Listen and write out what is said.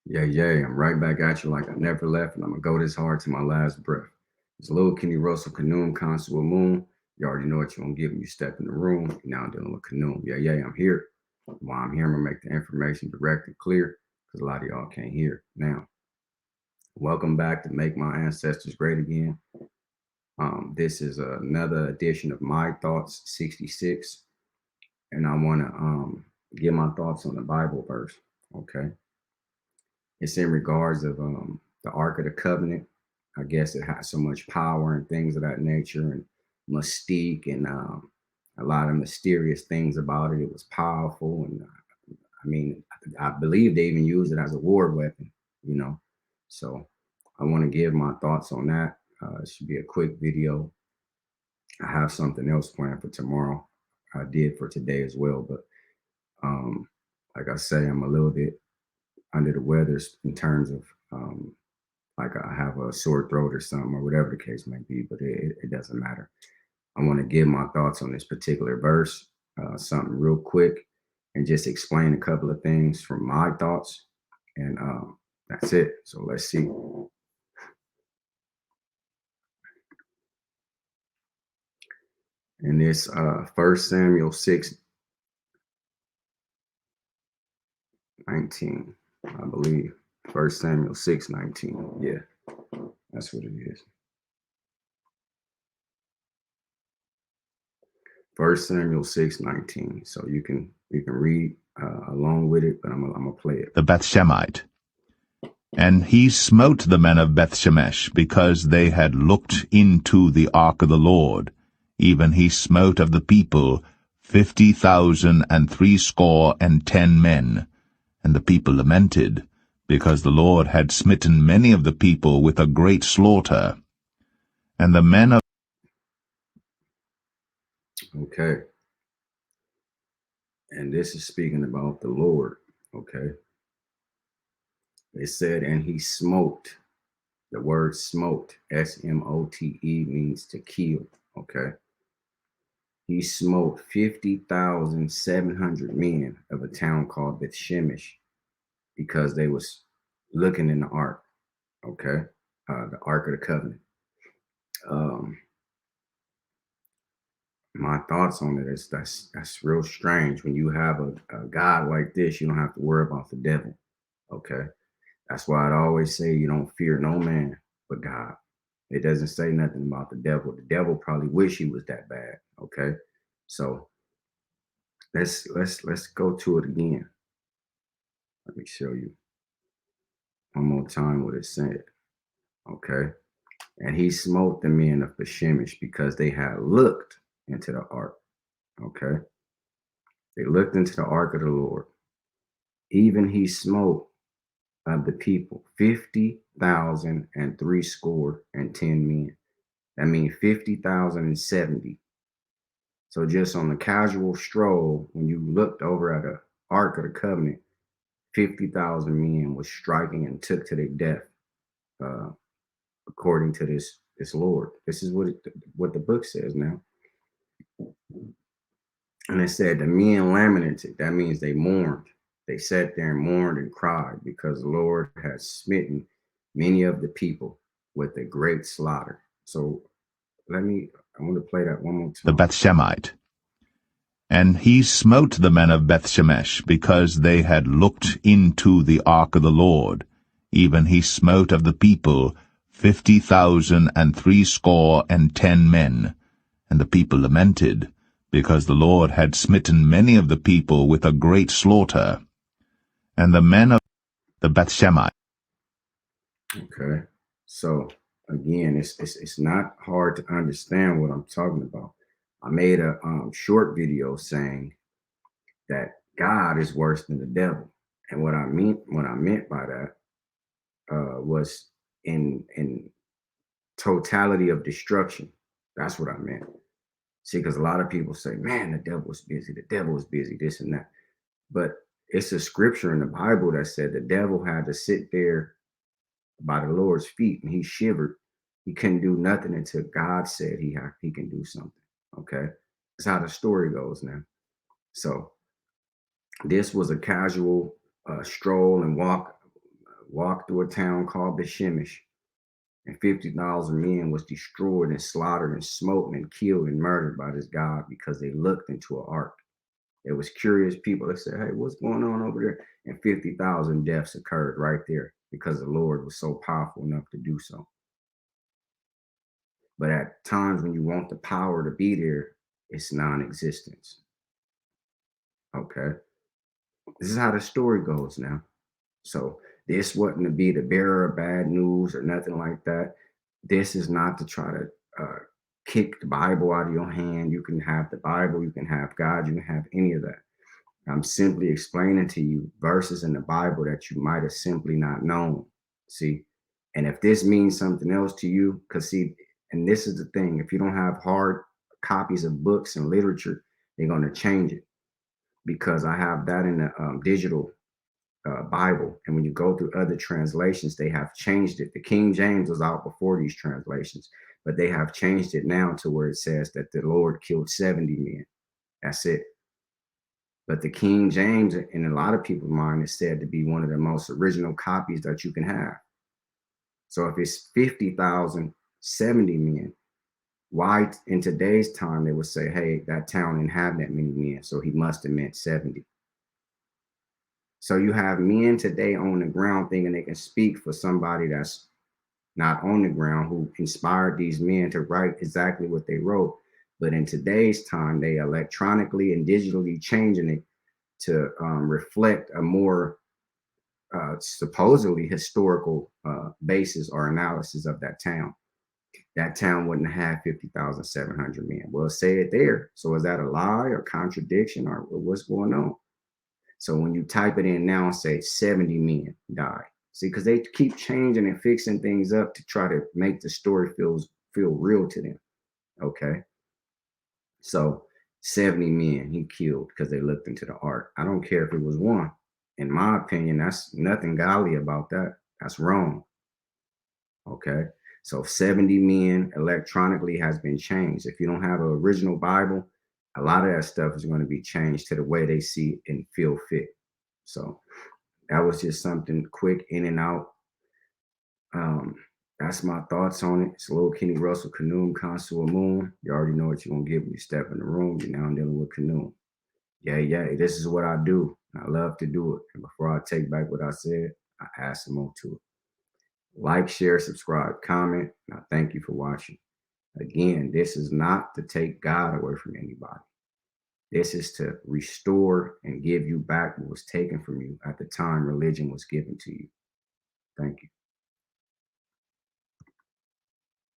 Yeah, yeah, I'm right back at you like I never left, and I'm gonna go this hard to my last breath. It's Lil Kenny Russell, Canoon, Consul Moon. You already know what you're gonna give when you step in the room. You're now dealing with Canoon. Yeah, yeah, I'm here. While I'm here, I'm gonna make the information direct and clear because a lot of y'all can't hear. Now, welcome back to Make My Ancestors Great Again. This is another edition of My Thoughts 66, and I want to give my thoughts on the Bible verse. Okay, it's in regards of the Ark of the Covenant. I guess it has so much power and things of that nature and mystique and a lot of mysterious things about it. It was powerful and I mean, I believe they even used it as a war weapon, you know. So I want to give my thoughts on that. It should be a quick video. I have something else planned for tomorrow. I did for today as well, but um, like I say, I'm a little bit under the weather in terms of like I have a sore throat or something or whatever the case may be, but it doesn't matter. I want to give my thoughts on this particular verse, something real quick, and just explain a couple of things from my thoughts, and that's it. So let's see. In this 1 Samuel 6:19, I believe. 1 Samuel 6:19. Yeah, that's what it is. 1 Samuel 6:19. So you can read along with it, but I'm gonna play it. The Bethshemite. And he smote the men of Bethshemesh, because they had looked into the ark of the Lord. Even he smote of the people 50,060 men. And the people lamented, because the Lord had smitten many of the people with a great slaughter. And the men of Okay, and this is speaking about the Lord. Okay, it said, and he smote. The word smote, SMOTE, means to kill. Okay, he smote 50,700 men of a town called Bethshemesh because they was looking in the ark. Okay, the Ark of the Covenant. Um, my thoughts on it is that's real strange. When you have a God like this, you don't have to worry about the devil. Okay, that's why I'd always say you don't fear no man but God. It doesn't say nothing about the devil. The devil probably wish he was that bad. Okay, so let's go to it again. Let me show you one more time what it said. Okay, and he smote the men of Bethshemesh because they had looked into the ark. Okay, they looked into the ark of the Lord. Even he smote of the people 50,060 men. That means 50,070. So just on the casual stroll, when you looked over at the Ark of the Covenant, 50,000 men was striking and took to their death, uh, according to this Lord. This is what the book says now. And it said the men lamented. That means they mourned. They sat there and mourned and cried because the Lord had smitten many of the people with a great slaughter. So I want to play that one more the time. Bethshemite. And he smote the men of Bethshemesh, because they had looked into the ark of the Lord. Even he smote of the people 50,060 men. And the people lamented, because the Lord had smitten many of the people with a great slaughter. And the men of the Bethshemite. Okay. So again, it's not hard to understand what I'm talking about. I made a short video saying that God is worse than the devil, and what I meant by that was in totality of destruction. That's what I meant. See, because a lot of people say, "Man, the devil is busy. The devil is busy. This and that," but it's a scripture in the Bible that said the devil had to sit there by the Lord's feet and he shivered. He couldn't do nothing until God said he can do something. Okay, that's how the story goes now. So this was a casual stroll and walk walked through a town called Bethshemesh, and 50,000 men was destroyed and slaughtered and smote and killed and murdered by this God because they looked into an ark. It was curious people that said, hey, what's going on over there? And 50,000 deaths occurred right there because the Lord was so powerful enough to do so. But at times when you want the power to be there, it's non-existence. Okay. This is how the story goes now. So this wasn't to be the bearer of bad news or nothing like that. This is not to try to kick the Bible out of your hand. You can have the Bible, you can have God, you can have any of that. I'm simply explaining to you verses in the Bible that you might have simply not known. See, and if this means something else to you, because see, and this is the thing, if you don't have hard copies of books and literature, they're going to change it because I have that in the digital Bible. And when you go through other translations, they have changed it. The King James was out before these translations, but they have changed it now to where it says that the Lord killed 70 men. That's it. But the King James, in a lot of people's mind, is said to be one of the most original copies that you can have. So if it's 50,000, 70 men, why in today's time they would say, hey, that town didn't have that many men, so he must have meant 70. So you have men today on the ground thinking they can speak for somebody that's not on the ground, who inspired these men to write exactly what they wrote. But in today's time, they electronically and digitally changing it to reflect a more supposedly historical basis or analysis of that town. That town wouldn't have 50,700 men. Well, say it there. So is that a lie or contradiction or what's going on? So when you type it in now and say 70 men died, see, because they keep changing and fixing things up to try to make the story feel real to them. Okay. So 70 men he killed because they looked into the ark. I don't care if it was one. In my opinion, that's nothing godly about that. That's wrong. Okay. So 70 men electronically has been changed. If you don't have an original Bible, a lot of that stuff is going to be changed to the way they see and feel fit. So that was just something quick in and out. That's my thoughts on it. It's a little Kenny Russell, Kanoom, Consul Moon. You already know what you're going to get when you step in the room. You're now dealing with Kanoom. Yeah, this is what I do. I love to do it. And before I take back what I said, I add some more to it. Like, share, subscribe, comment. And I thank you for watching. Again, this is not to take God away from anybody. This is to restore and give you back what was taken from you at the time religion was given to you. Thank you.